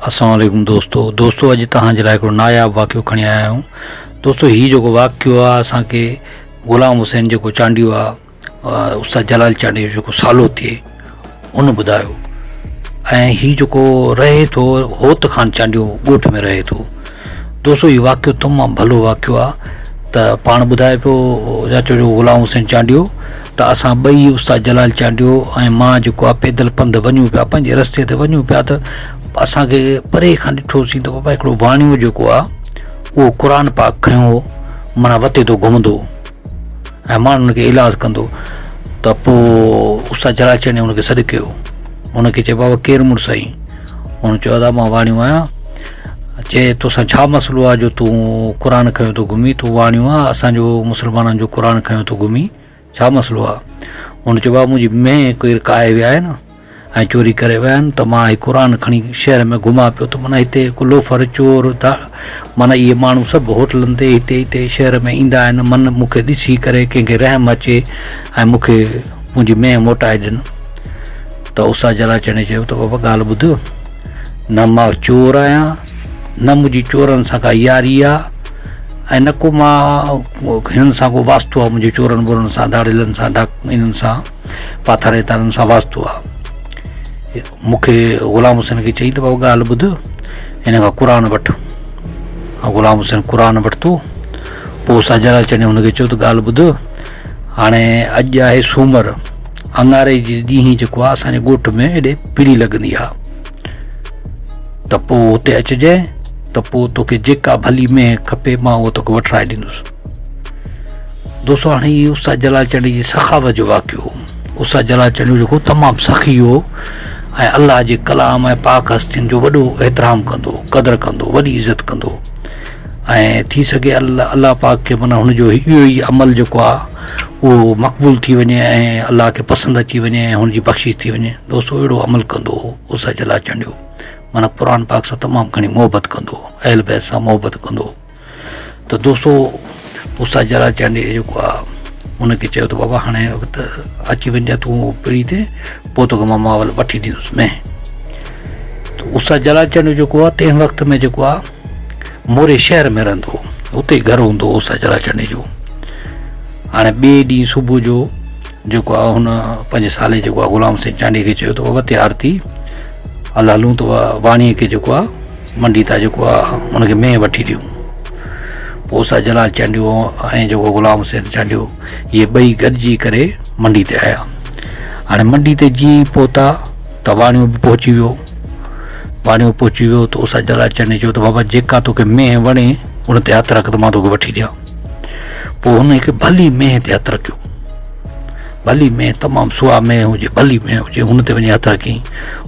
अस्सलाम वालेकुम दोस्तों अॼु तव्हांजे लाइ हिकिड़ो नायाब वाक़ियो खणी आया आहियूं। दोस्तों हीउ जेको वाक़ियो आहे असांखे ग़ुलाम हुसैन जेको चांडियो आहे उस्ताद जलाल चांडियो जेको सालो थिए उन ॿुधायो। ऐं हीउ जेको रहे थो होत ख़ान चांडियो ॻोठ में रहे थो। दोस्तों हीउ वाक़ियो तमामु भलो वाक़ियो आहे। त पाण ॿुधाए पियो चाचो जो ग़ुलाम हुसैन चांडियो त असां ॿई उस्ताद जलाल चांडियो ऐं मां जेको आहे पैदल पंधु वञूं पिया, पंहिंजे रस्ते ते वञूं पिया त असांखे परे खां ॾिठोसीं त बाबा हिकिड़ो वाणियो जेको आहे उहो क़ुर पाक खयों माना वते थो घुमंदो ऐं माण्हुनि खे इलाजु कंदो। त पोइ उस्ताद जलाल चांडियो हुनखे सॾु कयो। हुनखे चयो बाबा केरु मुड़ुसु साईं? हुन चयो दादा मां वाणियो आहियां। चए तोसां छा मसइलो आहे जो तूं क़ुर खयों थो घुमी? तूं वाणियो आहे असांजो मुस्लमाननि जो क़ुर खयों थो घुमी, छा मसइलो आहे? हुन चयो बाबा मुंहिंजी में केरु काए विया आहिनि ऐं चोरी करे विया आहिनि त मां क़ुर खणी शहर में घुमां पियो त माना हिते लोफर चोर माना इहे माण्हू सभु होटलनि ते हिते शहर में ईंदा आहिनि। मन मूंखे ॾिसी करे कंहिंखे रहम अचे ऐं मूंखे मुंहिंजी में मोटाए ॾिन। त उस्ताद जलाल चांडियो चयो त बाबा ॻाल्हि ॿुध, न मां चोर आहियां न मुंहिंजी चोरनि सां का यारी आहे ऐं न को मां हिननि सां को वास्तो आहे, मुंहिंजे चोरनि वोरनि सां दाड़िलनि सां इन्हनि सां पाथर तारनि सां वास्तो आहे। मूंखे ग़ुलाम हुसैन खे चई त बाबा ॻाल्हि ॿुध, हिन खां क़ुर वठि। ग़ुलाम हुसैन क़ुर वरितो। पोइ उस्ताद जलाल चांडियो हुनखे चयो त ॻाल्हि ॿुध, हाणे अॼु आहे सूमरु, अंगारे जे ॾींहुं जेको आहे असांजे ॻोठ में हेॾे पीड़ी लॻंदी आहे त पोइ हुते अचिजांइ त पोइ तोखे जेका भली में खपे मां उहो तोखे वठराए ॾींदुसि। दोस्तों हाणे इहो उस्ताद जलाल चांडियो जी सखावत जो वाक़ियो हो। उस्ताद जलाल चांडियो जेको तमामु सखी हो ऐं अलाह जे कलाम ऐं पाक हस्तियुनि जो वॾो एतिराम कंदो, क़दुरु कंदो, वॾी इज़त कंदो ऐं थी सघे अलाह पाक खे माना हुनजो इहो ई अमल जेको आहे उहो मक़बूल थी वञे ऐं अलाह खे पसंदि अची वञे ऐं हुनजी बख़्शिश थी वञे। दोस्तों अहिड़ो अमल कंदो हो उस्ताद जलाल चांडियो, माना क़ुर पाक सां तमामु घणी मोहबत कंदो, अहल बैत सां मोहबत कंदो। त दोस्तों उस्ताद जलाल चांडियो जेको आहे हुनखे चयो त बाबा हाणे अची वञे तूं पीड़ी ते, पोइ तोखे मां मावल वठी ॾींदुसि मैं। त उस्ताद जलाल चांडियो जेको आहे तंहिं वक़्त में जेको आहे मोरे शहर में रहंदो हो, उते घर हूंदो हो उस्ताद जलाल चांडियो जो। हाणे ॿिए ॾींहुं सुबुह जो जेको आहे हुन पंहिंजे साले जेको आहे ग़ुलाम हुसैन चांडियो खे चयो त बाबा तयारु थी हल हलूं त वाणीअ खे जेको आहे मंडी तां जेको आहे हुनखे में वठी ॾियूं। पोइ उस्ताद जलाल चांडियो ऐं जेको ग़ुलाम हुसैन चांडियो इहे ॿई गॾिजी करे मंडी ते आया। हाणे मंडी ते जीअं पहुता त वाणियो बि पहुची वियो। वाणियो पहुची वियो त उस्ताद जलाल चांडियो चयो त बाबा जेका तोखे में वणे उन ते हथु रख त मां तोखे वठी ॾियां। पोइ हुन हिकु भली में ते हथु रखियो, भली में तमामु सुहा में हुजे, भली में हुजे, हुन ते वञी हथु रखी।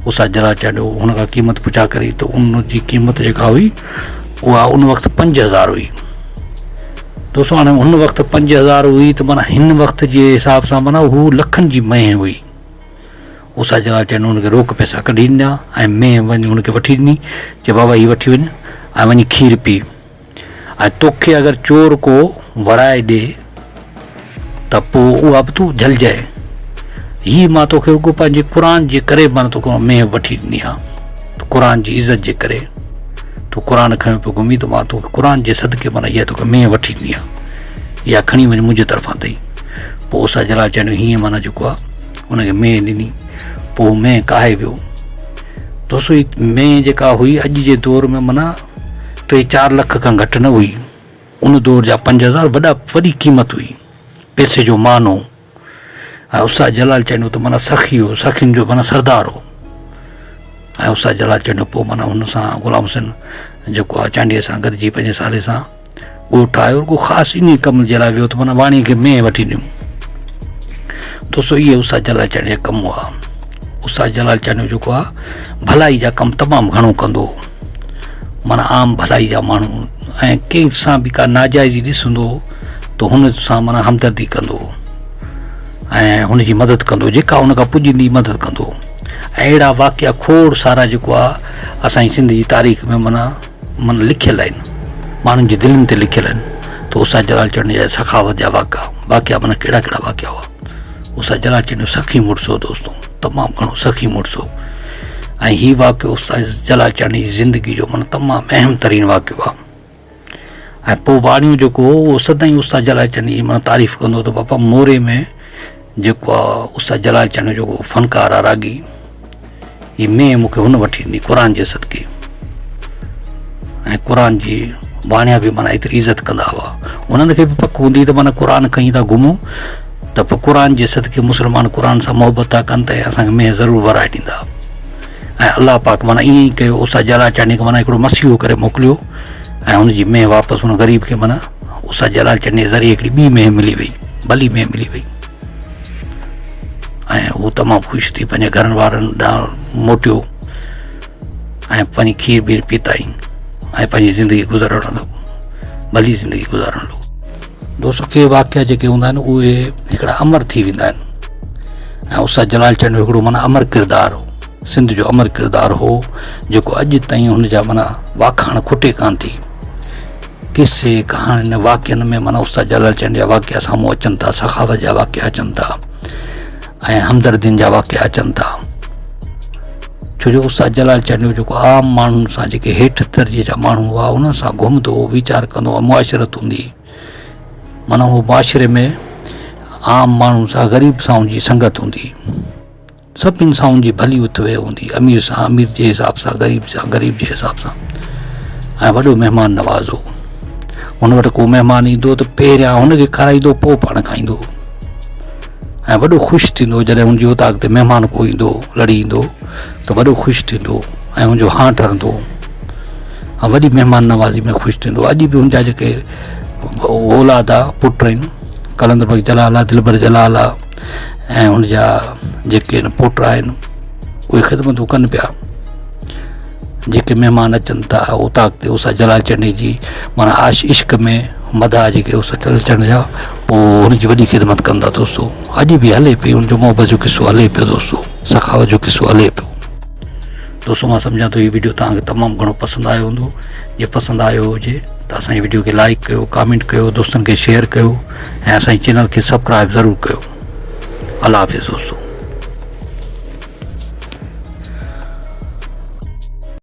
उस्ताद जलाल चांडियो हुन खां क़ीमत पुछा करी त उन जी क़ीमत जेका हुई उहा उन वक़्तु 5000 हुई। दोस्तों हाणे हुन वक़्तु 5000 हुई त माना हिन वक़्त जे हिसाब सां माना हू लखनि जी में हुई। उस्ताद जलाल चांडियो हुनखे रोक पैसा कढी ॾिना ऐं में वञी हुनखे वठी ॾिनी। चए बाबा हीअ वठी वञ ऐं वञी खीर पी ऐं तोखे अगरि चोर को वराए ॾे त पोइ उहा बि तूं झलजाए। हीअ मां तोखे रुॻो पंहिंजे क़ुर जे करे माना तोखे में वठी ॾिनी आहे, त क़ुर जी इज़त जे करे तूं क़ुर खयों पियो घुमी त मां तोखे क़ुर जे सदके माना इहा तोखे में वठी ॾिनी आहे, इहा खणी वञ मुंहिंजे तरफ़ां अथई। पोइ उस्ताद जलाल चांडियो हीअं माना जेको आहे हुनखे में ॾिनी। पोइ में काहे वियो। दोस्तों में जेका हुई अॼु जे दौर में माना 3-4 लख खां घटि न हुई। उन दौर जा 5000 वॾी क़ीमत हुई, पैसे जो मान हो। ऐं उस्ताद जलाल चांडियो त माना सखी हो, सखियुनि जो माना सरदार हो। ऐं उस्ताद जलाल चांडियो पोइ माना हुन सां ग़ुलाम हुसैन जेको आहे चांडीअ सां गॾिजी पंहिंजे साले सां ॻोठ आयो। रुॻो ख़ासि इन कम जे लाइ वियो त माना वाणीअ खे में वठी ॾियूं। दोस्तों इहे उस्ताद जलाल चांडियो कमु हुआ। उस्ताद जलाल चांडियो जेको आहे भलाई जा कमु तमामु घणो कंदो, माना आम भलाई जा माण्हू ऐं कंहिं सां बि का नाजाइज़ी ॾिसंदो त हुन सां माना हमदर्दी कंदो ऐं हुनजी मदद कंदो, जेका हुन खां पुॼंदी मदद कंदो। ऐं अहिड़ा वाक़िया खोड़ सारा जेको आहे असांजी सिंध जी तारीख़ में माना लिखियल आहिनि, माण्हुनि जी दिलनि ते लिखियल आहिनि। त उस्ताद जलाल चांडियो जा सखावत जा वाक़िया माना कहिड़ा कहिड़ा वाक़िया हुआ। उस्ताद जलाल चांडियो सखी मुड़ुसु हो दोस्तों, तमामु घणो सखी मुड़ुसु हो। ऐं हीउ वाक़ियो उस्ताद जलाल चांडनी जी ज़िंदगी जो माना तमामु अहम तरीन वाक़ियो आहे। ऐं पोइ वाणियूं जेको हो उहो सदाईं उस्ताद जलाल चांडनी जी माना तारीफ़ कंदो त बापा मोरे में जेको आहे उस्ताद जलाल चांडनी जो जेको फ़नकार आहे रागी, हीअ में मूंखे हुन वठी ॾिनी क़ुर जे सदके। ऐं क़ुर जी वाणिया बि माना एतिरी इज़त कंदा हुआ, उन्हनि खे बि पक हूंदी त माना क़ुर खणी था घुमूं त पोइ क़ुर जे सदके मुस्लमान क़ुर सां मोहबत था कनि त असांखे में ज़रूरु वराए ॾींदा। ऐं अलाह पाक माना ईअं ई कयो, उस्ताद जलाल चांडनी खे माना हिकिड़ो मसीहो करे मोकिलियो ऐं हुनजी में वापसि हुन ग़रीब खे माना उस्ताद जलाल चांडनी जे ज़रिए हिकिड़ी ॿी में मिली वई, भली में मिली वई। ऐं हू तमामु ख़ुशि थी पंहिंजे घरनि वारनि ॾांहुं मोटियो ऐं पंहिंजी खीर बीर पीताईं ऐं पंहिंजी ज़िंदगी गुज़ारण लॻो, भली ज़िंदगी गुज़ारण लॻो। दोस्तो के वाक़िया जेके हूंदा आहिनि उहे हिकिड़ा अमर थी वेंदा आहिनि ऐं उस्ताद जलाल चांडनी हिकिड़ो माना अमर किरदारु हो, सिंध जो अमर किरदारु हो जेको अॼु ताईं हुन जा माना वाखाण खुटे कान थी। किसे कहाणी वाक्यनि में माना उस्ताद जलाल चांडनी जा वाक़िया साम्हूं अचनि था, सखावत जा वाक़िया अचनि था ऐं हमदर्दियुनि जा वाक़िया अचनि था। छो जो उस्ताद जलाल चांडनी जेको आम माण्हुनि सां जेके हेठि दर्जे जा माण्हू हुआ उन्हनि सां घुमंदो हो, वीचार कंदो हो, मुआशिरत हूंदी, माना उहो मुआशिरे में आम माण्हुनि सां ग़रीब सां जी संगत हूंदी, सभिनी सां उनजी भली उथवे हूंदी, अमीर सां अमीर जे हिसाब सां, ग़रीब जे हिसाब सां। ऐं वॾो महिमान नवाज़ हो, हुन वटि को महिमान ईंदो त पहिरियां हुनखे खाराईंदो पोइ पाण खाईंदो ऐं वॾो ख़ुशि थींदो जॾहिं हुनजी उताक ते महिमान को ईंदो लड़ी ईंदो त वॾो ख़ुशि थींदो ऐं हुनजो हां ठरंदो ऐं वॾी महिमान नवाज़ी में ख़ुशि थींदो। अॼु बि हुनजा जेके औलाद आहे, पुट आहिनि, कलंदर बख़्श जलाल आहे, दिलबर जलाल आहे ऐं हुनजा जेके पोट आहिनि उहे ख़िदमतूं कनि पिया। जेके महिमान अचनि था उताक ते उस्ताद जलाल चांडनी जी माना आश इश्क में मदा जेके उस्ताद जलाल चांडनी जा पोइ हुनजी वॾी ख़िदमत कंदा। दोस्तो अॼु बि हले पई, हुनजो मोहबत जो किस्सो हले पियो, दोस्तो सखावत जो किस्सो हले पियो। दोस्तो मां सम्झां थो हीअ वीडियो तव्हांखे तमामु घणो पसंदि आयो हूंदो। जे पसंदि आयो हुजे त असांजी वीडियो खे लाइक कयो, कमेंट कयो, दोस्तनि खे शेयर कयो ऐं असांजे चैनल खे सब्सक्राइब ज़रूरु कयो। अल्लाह हाफ़िज़ दोस्तो।